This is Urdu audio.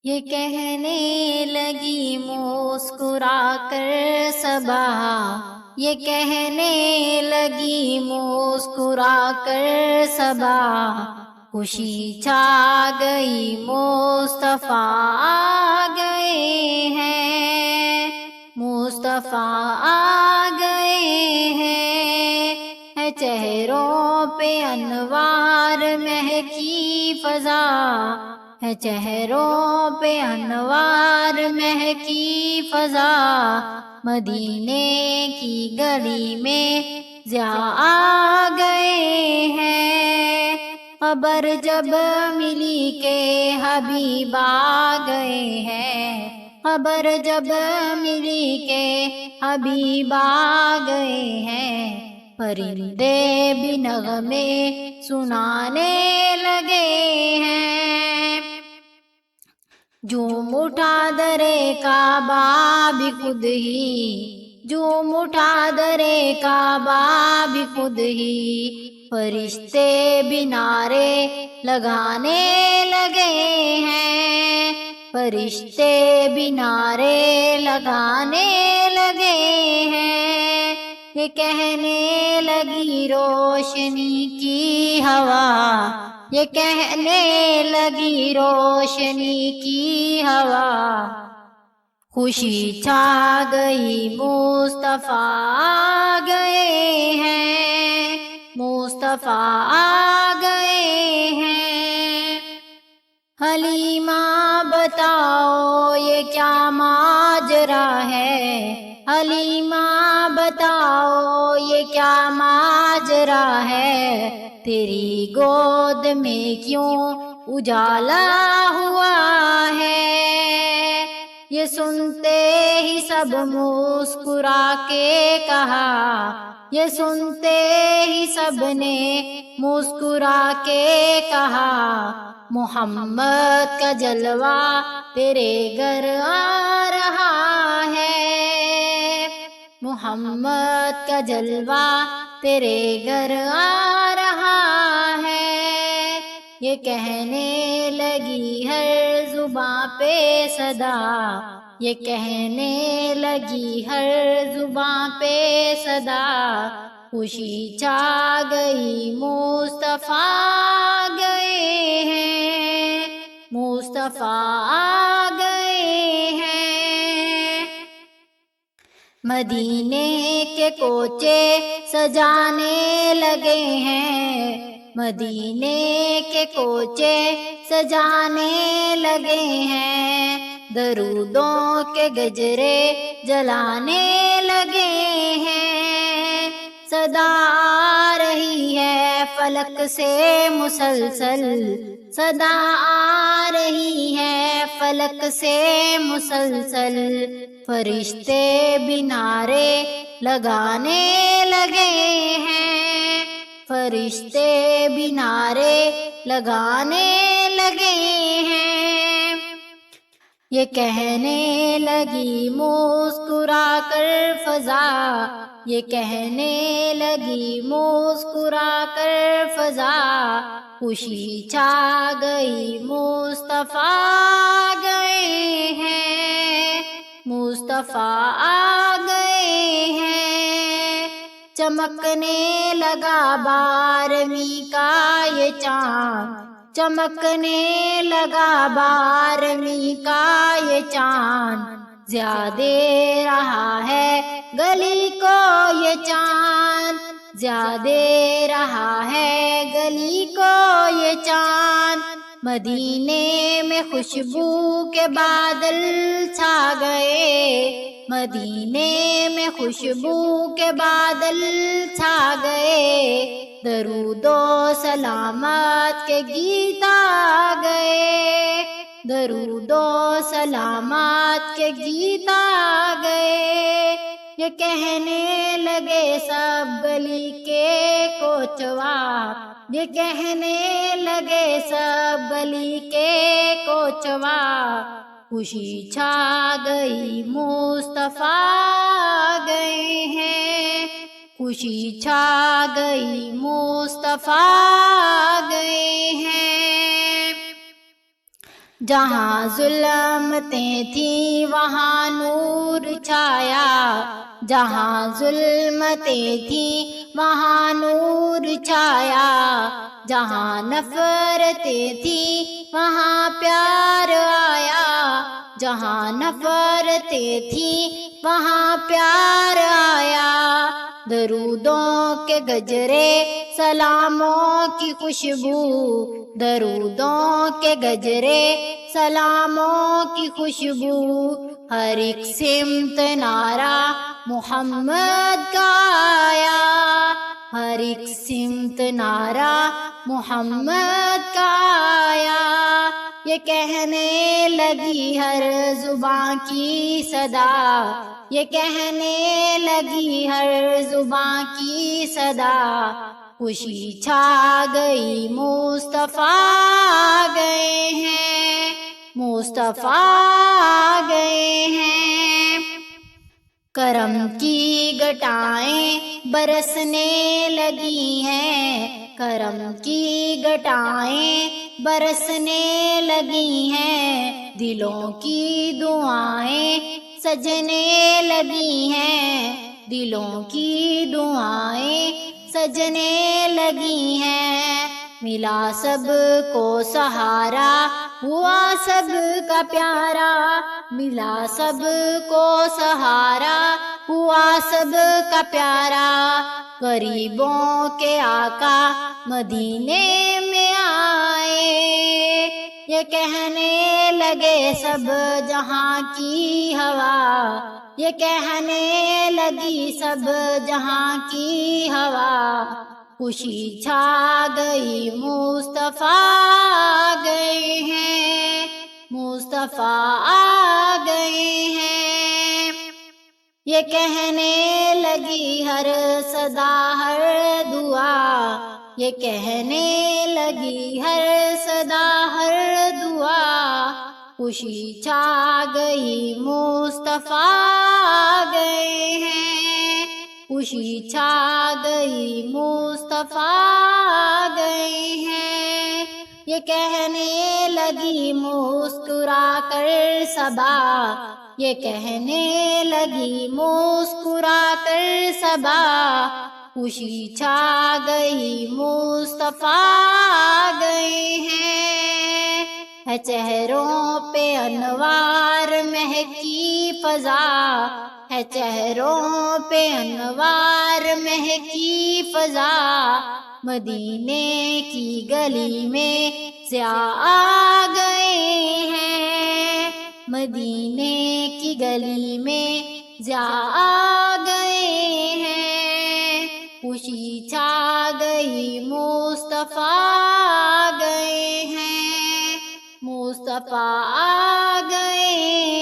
یہ کہنے لگی مسکرا کر صبا، یہ کہنے لگی مسکرا کر صبا، خوشی چھا گئی مصطفیٰ آ گئے ہیں، مصطفیٰ آ گئے ہیں، ہے چہروں پہ انوار مہکی فضا، ہے چہروں پہ انوار مہکی فضا، مدینے کی گلی میں ضیاء آ گئے ہیں، خبر جب ملی کہ حبیب آ گئے ہیں، خبر جب ملی کہ حبیب آ گئے ہیں، پرندے بھی نغمے سنانے لگے ہیں، جھوم اٹھا در کعبہ بھی خود ہی، جھوم اٹھا در کعبہ بھی خود ہی، فرشتے بھی نعرے لگانے لگے ہیں، فرشتے بھی نعرے لگانے لگے ہیں، یہ کہنے لگی روشنی کی ہوا، یہ کہنے لگی روشنی کی ہوا، خوشی چھا گئی مصطفیٰ آ گئے ہیں، مصطفیٰ آ گئے ہیں، حلیمہ بتاؤ یہ کیا ماجرا ہے، حلیمہ بتاؤ یہ کیا ماجرا ہے، تیری گود میں کیوں اجالا ہوا ہے، یہ سنتے ہی سب مسکرا کے کہا، یہ سنتے ہی سب نے مسکرا کے کہا، محمد کا جلوہ تیرے گھر آ رہا ہے، محمد کا جلوہ تیرے گھر آ رہا ہے، یہ کہنے لگی ہر زباں پہ صدا، یہ کہنے لگی ہر زباں پہ صدا، خوشی چھا گئی مصطفیٰ آ گئے ہیں، مصطفیٰ آ گئے ہیں، مدینے کے کوچے سجانے لگے ہیں، مدینے کے کوچے سجانے لگے ہیں، درودوں کے گجرے جلانے لگے ہیں، صدا آ رہی ہے فلک سے مسلسل، صدا آ رہی ہے فلک سے مسلسل، فرشتے بھی نعرے لگانے لگے ہیں، فرشتے بھی نعرے لگانے لگے ہیں، یہ کہنے لگی مسکرا کر فضا، یہ کہنے لگی مسکرا کر فضا، خوشی چھا گئی مصطفیٰ آ گئے ہیں، مصطفیٰ آ گئے ہیں، چمکنے لگا 12ویں کا یہ چاند، چمکنے لگا 12ویں کا یہ چاند، ضیاء دے رہا ہے گلی کو یہ چاند، ضیاء دے رہا ہے گلی کو یہ چاند، مدینے میں خوشبو کے بادل چھا گئے، مدینے میں خوشبو کے بادل چھا گئے، درود و سلامت کے گیت آ گئے، درود و سلامت کے گیت آ گئے، یہ کہنے لگے سب گلی کے کوچوا، یہ کہنے لگے سب گلی کے کوچوا، خوشی چھا گئی مصطفیٰ آ گئے ہیں، خوشی چھا گئی مصطفیٰ آ گئے ہیں، جہاں ظلمتیں تھیں وہاں نور چھایا، جہاں ظلمتیں تھیں وہاں نور چھایا، جہاں نفرتیں تھیں وہاں پیار آیا، جہاں نفرتیں تھیں وہاں پیار آیا، درودوں کے گجرے سلاموں کی خوشبو، درودوں کے گجرے سلاموں کی خوشبو، ہر ایک سمت نعرہ محمد کا آیا، ہر ایک سمت نعرہ محمد کا آیا، یہ کہنے لگی ہر زباں کی صدا، یہ کہنے لگی ہر زباں کی صدا، خوشی چھا گئی مصطفیٰ آ گئے ہیں، مصطفیٰ آ گئے ہیں، کرم کی گٹائیں برسنے لگی ہیں، کرم کی گٹائیں برسنے لگی ہیں، دلوں کی دعائیں سجنے لگی ہیں، دلوں کی دعائیں سجنے لگی ہیں، ملا سب کو سہارا ہوا سب کا پیارا، ملا سب کو سہارا ہوا سب کا پیارا، غریبوں کے آقا مدینے میں آئے، یہ کہنے لگے سب جہاں کی ہوا، یہ کہنے لگی سب جہاں کی ہوا، خوشی چھا گئی مصطفیٰ آ گئے ہیں، مصطفیٰ آ گئے ہیں، یہ کہنے لگی ہر صدا ہر دعا، یہ کہنے لگی ہر صدا ہر دعا، خوشی چھا گئی مصطفیٰ آ گئے ہیں، خوشی چھا گئی مصطفیٰ آ گئے ہیں، یہ کہنے لگی مسکرا کر صبا، یہ کہنے لگی مسکرا کر صبا، خوشی چھا گئی مصطفیٰ آ گئے ہیں، ہے چہروں پہ انوار مہکی فضا، ہے چہروں پہ انوار مہکی فضا، مدینے کی گلی میں ضیاء آ گئے ہیں، مدینے کی گلی میں ضیاء آ گئے ہیں، خوشی چھا گئی مصطفیٰ آ گئے ہیں، مصطفیٰ آ گئے